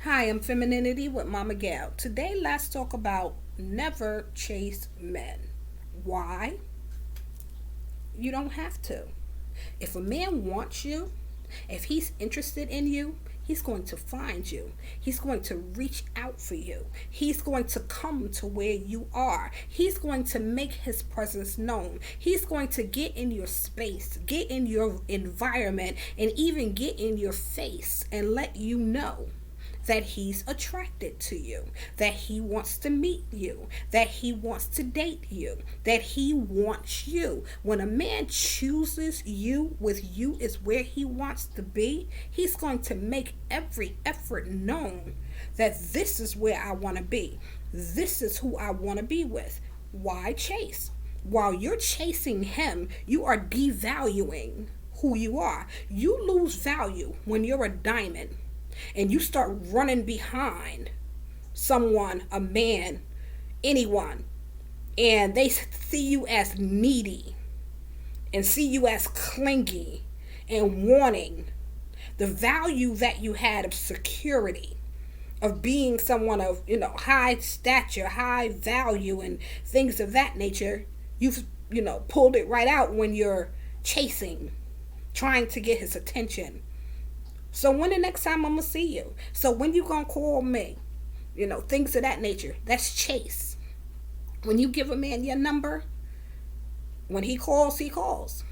Hi, I'm Femininity with Mama Gail. Today, let's talk about never chase men. Why? You don't have to. If a man wants you, if he's interested in you, he's going to find you. He's going to reach out for you. He's going to come to where you are. He's going to make his presence known. He's going to get in your space, get in your environment, and even get in your face and let you know that he's attracted to you, that he wants to meet you, that he wants to date you, that he wants you. When a man chooses you, with you is where he wants to be, he's going to make every effort known that this is where I want to be. This is who I want to be with. Why chase? While you're chasing him, you are devaluing who you are. You lose value when you're a diamond and you start running behind someone, a man, anyone, and they see you as needy and see you as clingy and wanting the value that you had of security, of being someone of, high stature, high value, and things of that nature. You've, pulled it right out when you're chasing, trying to get his attention. So when the next time I'm gonna see you? So when you gonna call me? Things of that nature. That's chase. When you give a man your number, when he calls, he calls.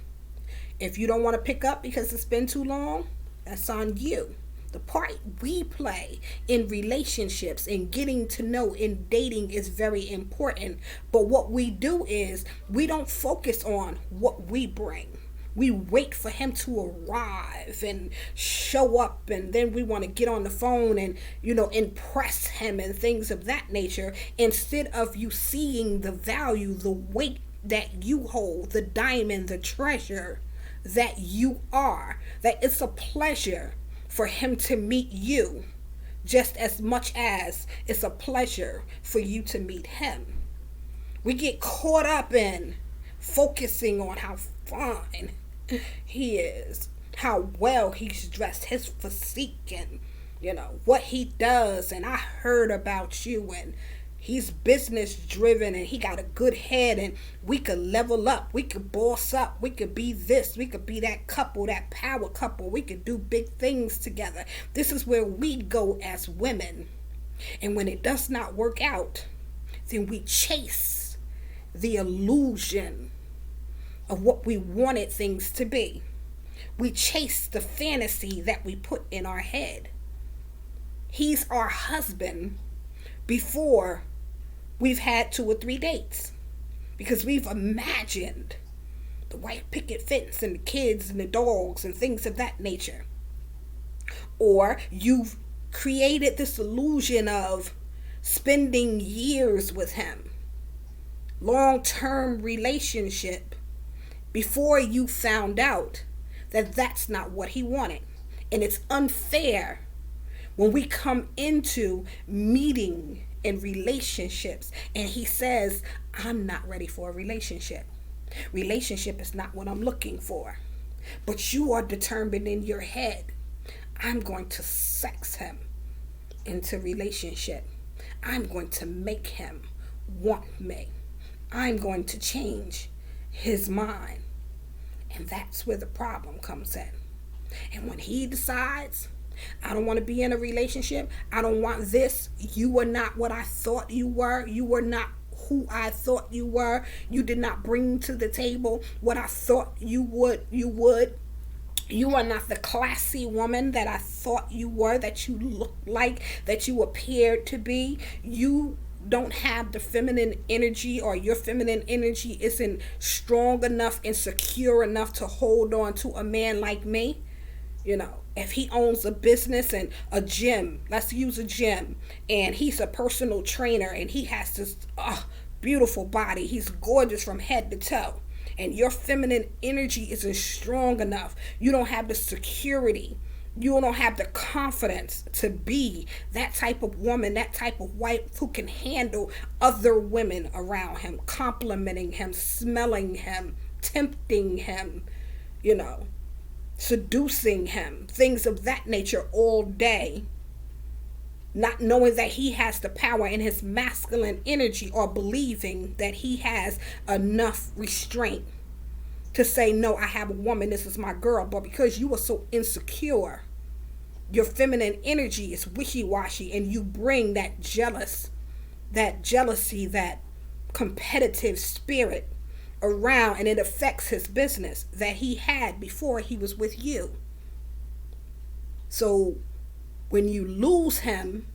If you don't want to pick up because it's been too long, that's on you. The part we play in relationships and getting to know in dating is very important. But what we do is we don't focus on what we bring. We wait for him to arrive and show up, and then we want to get on the phone and, impress him and things of that nature, instead of you seeing the value, the weight that you hold, the diamond, the treasure that you are, that it's a pleasure for him to meet you just as much as it's a pleasure for you to meet him. We get caught up in focusing on how fine he is, how well he's dressed, his physique, and what he does. And I heard about you, and he's business driven, and he got a good head, and we could level up, we could boss up, we could be this, we could be that couple, that power couple, we could do big things together. This is where we go as women. And when it does not work out, then we chase the illusion of what we wanted things to be. We chase the fantasy that we put in our head. He's our husband before we've had 2 or 3 dates, because we've imagined the white picket fence and the kids and the dogs and things of that nature. Or you've created this illusion of spending years with him, long-term relationship, before you found out that that's not what he wanted. And it's unfair when we come into meeting in relationships and he says, I'm not ready for a relationship. Relationship is not what I'm looking for. But you are determined in your head, I'm going to sex him into relationship. I'm going to make him want me. I'm going to change his mind. And that's where the problem comes in. And when he decides, I don't want to be in a relationship, I don't want this, you are not what I thought you were, you were not who I thought you were, you did not bring to the table what I thought you would, you are not the classy woman that I thought you were, that you looked like, that you appeared to be, you don't have the feminine energy, or your feminine energy isn't strong enough and secure enough to hold on to a man like me. If he owns a business and a gym, let's use a gym, and he's a personal trainer and he has this beautiful body, he's gorgeous from head to toe, and your feminine energy isn't strong enough, you don't have the security, you don't have the confidence to be that type of woman, that type of wife who can handle other women around him, complimenting him, smelling him, tempting him, seducing him, things of that nature all day, not knowing that he has the power in his masculine energy, or believing that he has enough restraint to say, no, I have a woman, this is my girl. But because you are so insecure, your feminine energy is wishy-washy, and you bring that jealousy, that competitive spirit around, and it affects his business that he had before he was with you. So when you lose him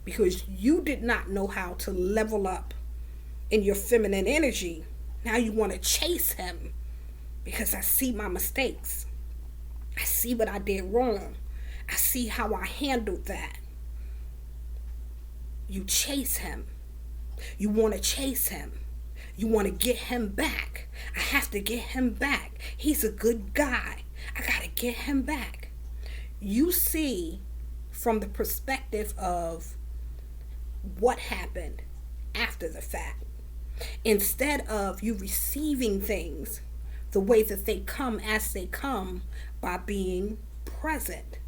because you did not know how to level up in your feminine energy, now you want to chase him because I see my mistakes. I see what I did wrong. I see how I handled that. You chase him. You want to chase him. You want to get him back. I have to get him back. He's a good guy. I got to get him back. You see from the perspective of what happened after the fact, instead of you receiving things the way that they come as they come, by being present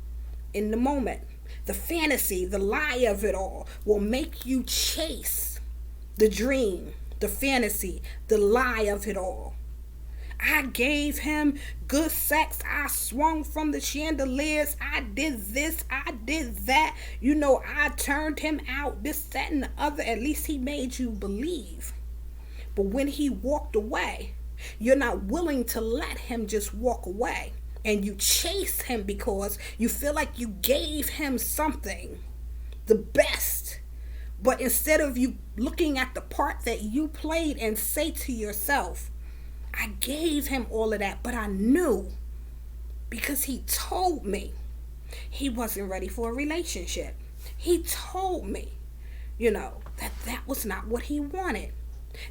in the moment. The fantasy, the lie of it all will make you chase the dream, the fantasy, the lie of it all. I gave him good sex. I swung from the chandeliers. I did this. I did that. I turned him out. This, that, and the other. At least he made you believe. But when he walked away, you're not willing to let him just walk away. And you chase him because you feel like you gave him something, the best. But instead of you looking at the part that you played and say to yourself, I gave him all of that, but I knew, because he told me he wasn't ready for a relationship. He told me, that was not what he wanted.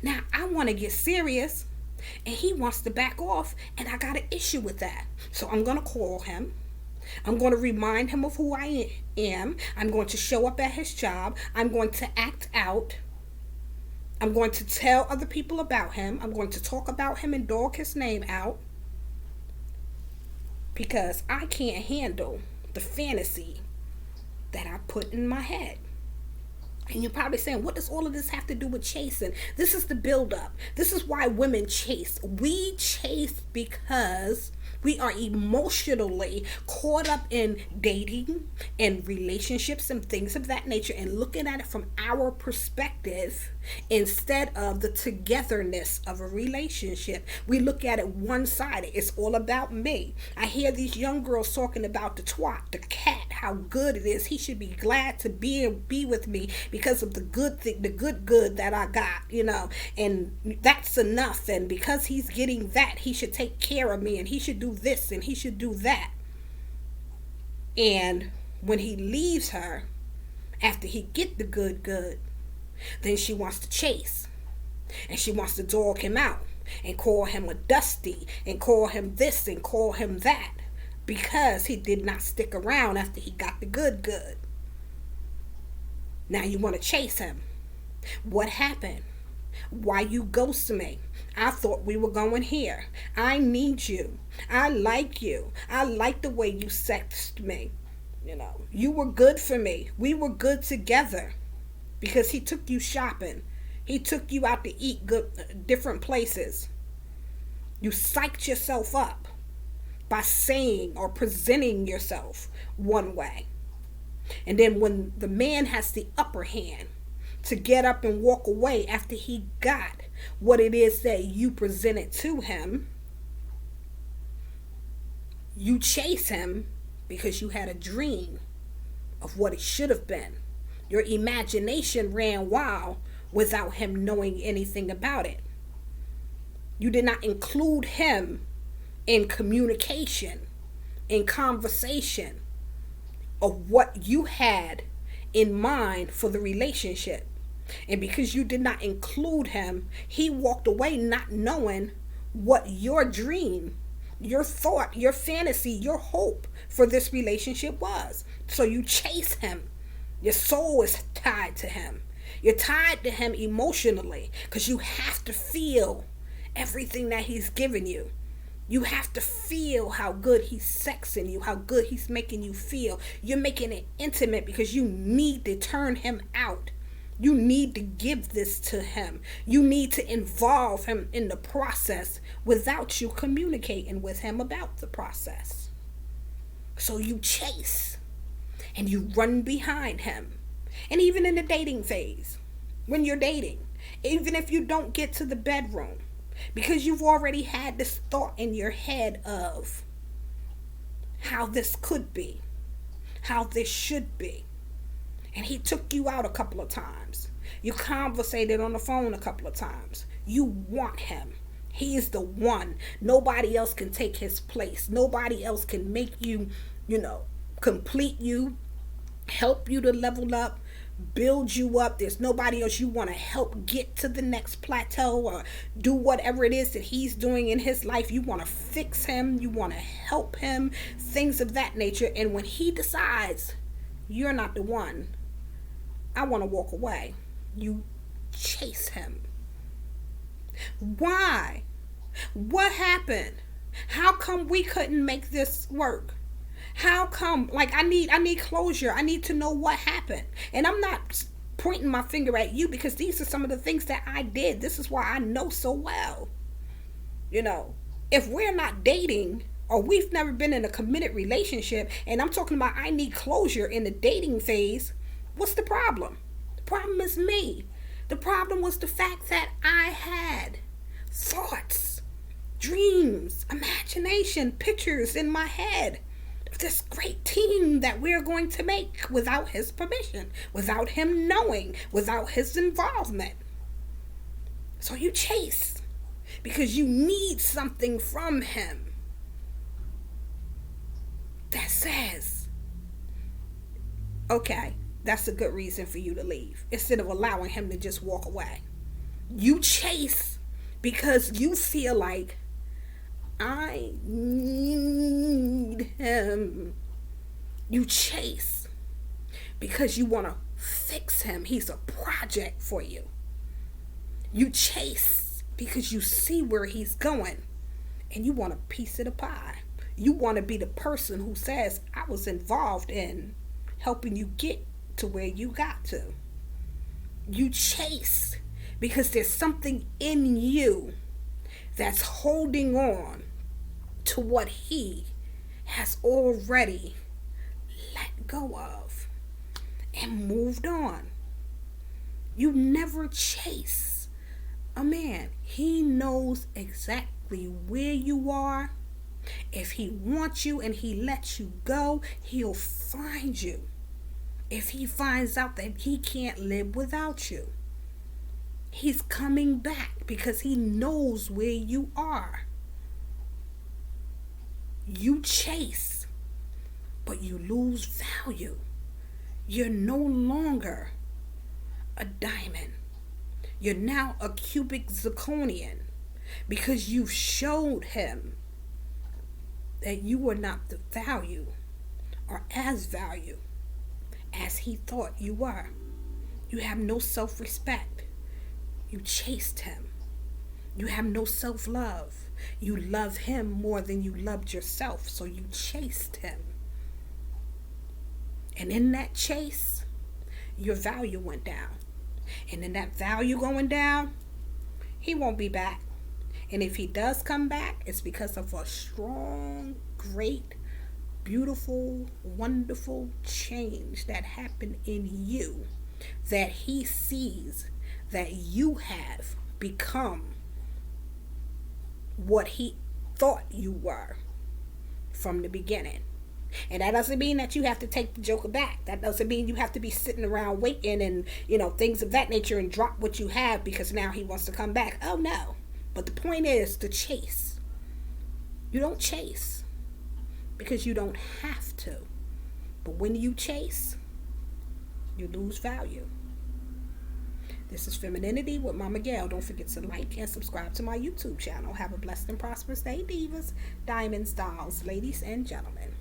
Now I want to get serious, and he wants to back off, and I got an issue with that. So I'm going to call him. I'm going to remind him of who I am. I'm going to show up at his job. I'm going to act out. I'm going to tell other people about him. I'm going to talk about him and dog his name out, because I can't handle the fantasy that I put in my head. And you're probably saying, what does all of this have to do with chasing? This is the buildup. This is why women chase. We chase because we are emotionally caught up in dating and relationships and things of that nature, and looking at it from our perspective instead of the togetherness of a relationship. We look at it one-sided. It's all about me. I hear these young girls talking about the twat, the cat, how good it is. He should be glad to be with me because of the good thing, the good that I got, and that's enough. And because he's getting that, he should take care of me, and he should do this, and he should do that. And when he leaves her, after he get the good, then she wants to chase, and she wants to dog him out and call him a dusty and call him this and call him that, because he did not stick around after he got the good. Now you want to chase him. What happened? Why you ghost me? I thought we were going here. I need you. I like you. I like the way you sexed me. You were good for me. We were good together, because he took you shopping. He took you out to eat different places. You psyched yourself up by saying or presenting yourself one way. And then when the man has the upper hand to get up and walk away after he got what it is that you presented to him, you chase him because you had a dream of what it should have been. Your imagination ran wild without him knowing anything about it. You did not include him in communication, in conversation of what you had in mind for the relationship. And because you did not include him, he walked away not knowing what your dream, your thought, your fantasy, your hope for this relationship was. So you chase him. Your soul is tied to him. You're tied to him emotionally because you have to feel everything that he's given you. You have to feel how good he's sexing you, how good he's making you feel. You're making it intimate because you need to turn him out. You need to give this to him. You need to involve him in the process without you communicating with him about the process. So you chase and you run behind him. And even in the dating phase, when you're dating, even if you don't get to the bedroom, because you've already had this thought in your head of how this could be, how this should be. And he took you out a couple of times. You conversated on the phone a couple of times. You want him. He is the one. Nobody else can take his place. Nobody else can make you, complete you, help you to level up, build you up. There's nobody else you want to help get to the next plateau or do whatever it is that he's doing in his life. You want to fix him. You want to help him. Things of that nature. And when he decides you're not the one, I want to walk away, you chase him. Why? What happened? How come we couldn't make this work? How come? Like, I need closure. I need to know what happened. And I'm not pointing my finger at you, because these are some of the things that I did. This is why I know so well. If we're not dating, or we've never been in a committed relationship, and I'm talking about I need closure in the dating phase, what's the problem? The problem is me. The problem was the fact that I had thoughts, dreams, imagination, pictures in my head of this great team that we're going to make without his permission, without him knowing, without his involvement. So you chase because you need something from him that says, okay, that's a good reason for you to leave, instead of allowing him to just walk away. You chase because you feel like, I need him. You chase because you want to fix him. He's a project for you. You chase because you see where he's going and you want a piece of the pie. You want to be the person who says, I was involved in helping you get to where you got to. You chase because there's something in you that's holding on to what he has already let go of and moved on. You never chase a man. He knows exactly where you are. If he wants you and he lets you go, he'll find you. If he finds out that he can't live without you, he's coming back because he knows where you are. You chase, but you lose value. You're no longer a diamond. You're now a cubic zirconian because you showed him that you were not the value or as value as he thought you were. You have no self-respect. You chased him. You have no self-love. You love him more than you loved yourself, so you chased him. And in that chase, your value went down. And in that value going down, he won't be back. And if he does come back, it's because of a strong, great, beautiful, wonderful change that happened in you, that he sees that you have become what he thought you were from the beginning. And that doesn't mean that you have to take the joker back. That doesn't mean you have to be sitting around waiting and, things of that nature and drop what you have because now he wants to come back. Oh, no. But the point is to chase. You don't chase because you don't have to. But when you chase, you lose value. This is Femininity with Mama Gail. Don't forget to like and subscribe to my YouTube channel. Have a blessed and prosperous day, divas, diamonds, dolls, ladies, and gentlemen.